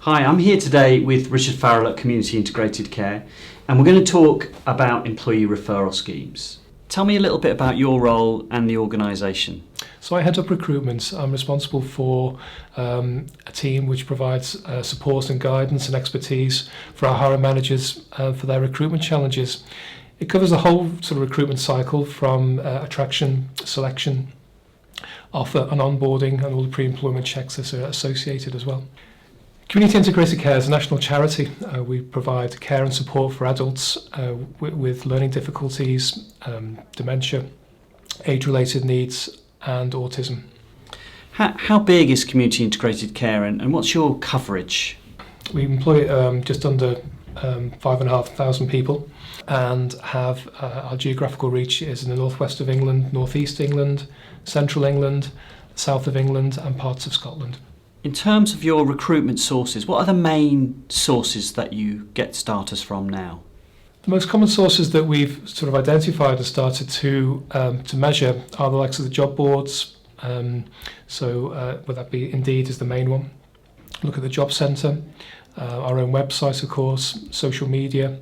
Hi, I'm here today with Richard Farrall at Community Integrated Care, and we're going to talk about employee referral schemes. Tell me a little bit about your role and the organisation. So I head up recruitment. I'm responsible for a team which provides support and guidance and expertise for our hiring managers for their recruitment challenges. It covers the whole sort of recruitment cycle from attraction, selection, offer and onboarding, and all the pre-employment checks that are associated as well. Community Integrated Care is a national charity. We provide care and support for adults with learning difficulties, dementia, age-related needs and autism. How big is Community Integrated Care and what's your coverage? We employ just under 5,500 people and have our geographical reach is in the northwest of England, northeast England, central England, south of England and parts of Scotland. In terms of your recruitment sources, what are the main sources that you get starters from now? The most common sources that we've sort of identified and started to measure are the likes of the job boards. Would that be Indeed is the main one. Look at the job centre, our own website, of course, social media,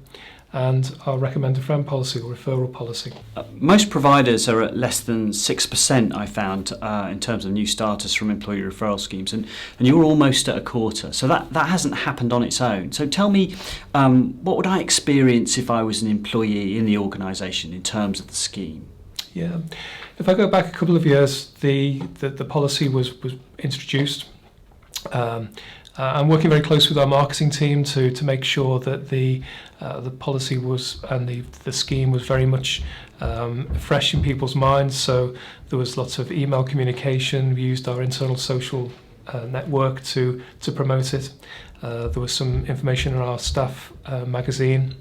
and our recommend a friend policy or referral policy. Most providers are at less than 6%, I found, in terms of new starters from employee referral schemes, and you're almost at a quarter. So that hasn't happened on its own. So tell me, what would I experience if I was an employee in the organisation in terms of the scheme? Yeah, if I go back a couple of years, the policy was introduced. I'm working very closely with our marketing team to make sure that the policy was and the scheme was very much fresh in people's minds. So there was lots of email communication. We used our internal social network to promote it. There was some information in our staff magazine.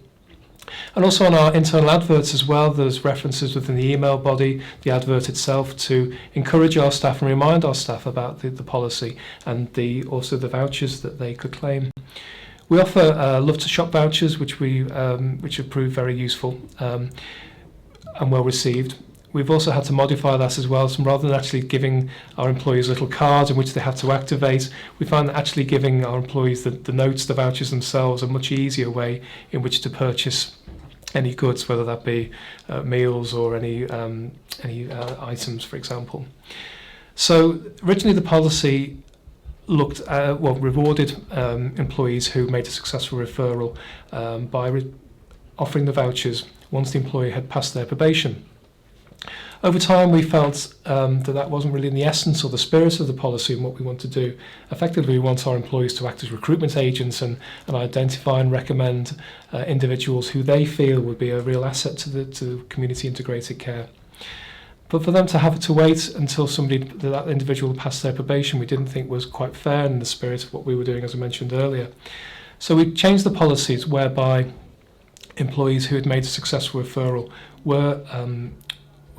And also on our internal adverts as well, there's references within the email body, the advert itself, to encourage our staff and remind our staff about the policy and also the vouchers that they could claim. We offer Love to Shop vouchers, which have proved very useful and well received. We've also had to modify that as well. So rather than actually giving our employees little cards in which they have to activate, we find that actually giving our employees the notes, the vouchers themselves, a much easier way in which to purchase any goods, whether that be meals or any items, for example. So originally the policy rewarded employees who made a successful referral by offering the vouchers once the employee had passed their probation. Over time, we felt that wasn't really in the essence or the spirit of the policy and what we want to do. Effectively, we want our employees to act as recruitment agents and identify and recommend individuals who they feel would be a real asset to community integrated care. But for them to have to wait until that individual passed their probation, we didn't think was quite fair in the spirit of what we were doing, as I mentioned earlier. So we changed the policies whereby employees who had made a successful referral were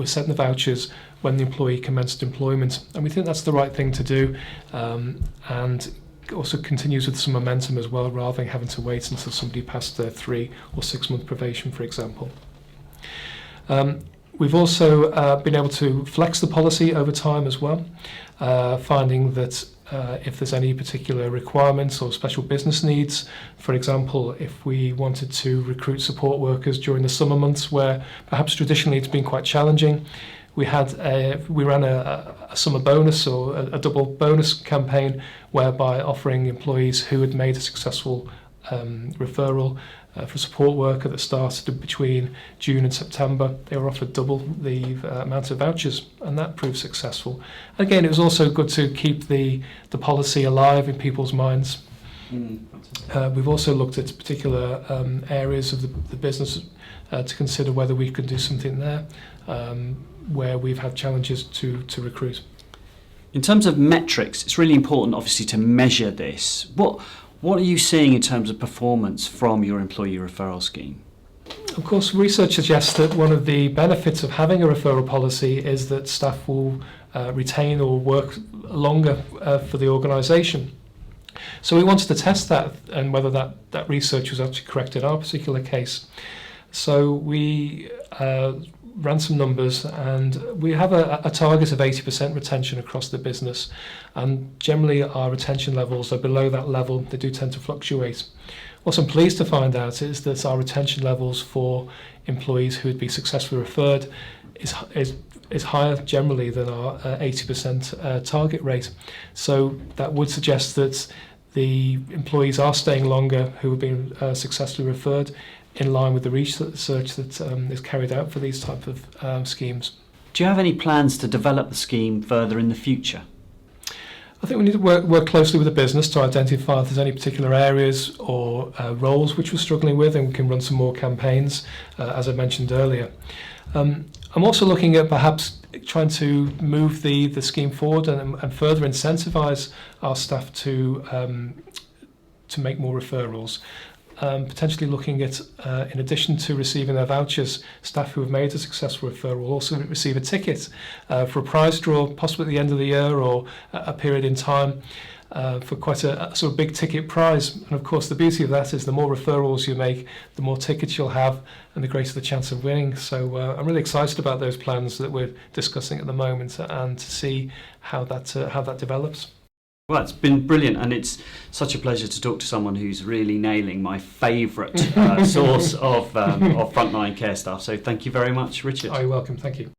sent the vouchers when the employee commenced employment, and we think that's the right thing to do, and also continues with some momentum as well, rather than having to wait until somebody passed their 3 or 6 month probation, for example. We've also been able to flex the policy over time as well, finding that if there's any particular requirements or special business needs, for example, if we wanted to recruit support workers during the summer months where perhaps traditionally it's been quite challenging, we ran a summer bonus or a double bonus campaign whereby offering employees who had made a successful referral for a support worker that started between June and September, they were offered double the amount of vouchers, and that proved successful. Again, it was also good to keep the policy alive in people's minds. We've also looked at particular areas of the business to consider whether we could do something there where we've had challenges to recruit. In terms of metrics, it's really important, obviously, to measure this. What are you seeing in terms of performance from your employee referral scheme? Of course, research suggests that one of the benefits of having a referral policy is that staff will retain or work longer for the organisation. So we wanted to test that and whether that research was actually correct in our particular case. So we ran some numbers, and we have a target of 80% retention across the business, and generally our retention levels are below that level. They do tend to fluctuate. What I'm pleased to find out is that our retention levels for employees who would be successfully referred is higher generally than our 80% target rate. So that would suggest that the employees are staying longer who have been successfully referred, in line with the research that is carried out for these type of schemes. Do you have any plans to develop the scheme further in the future? I think we need to work closely with the business to identify if there's any particular areas or roles which we're struggling with, and we can run some more campaigns, as I mentioned earlier. I'm also looking at perhaps trying to move the scheme forward and further incentivise our staff to make more referrals. Potentially looking at, in addition to receiving their vouchers, staff who have made a successful referral will also receive a ticket for a prize draw, possibly at the end of the year or a period in time, for quite a sort of big ticket prize. And of course the beauty of that is the more referrals you make, the more tickets you'll have and the greater the chance of winning. So I'm really excited about those plans that we're discussing at the moment, and to see how that develops. Well, it's been brilliant, and it's such a pleasure to talk to someone who's really nailing my favourite source of frontline care staff. So thank you very much, Richard. Oh, you're welcome. Thank you.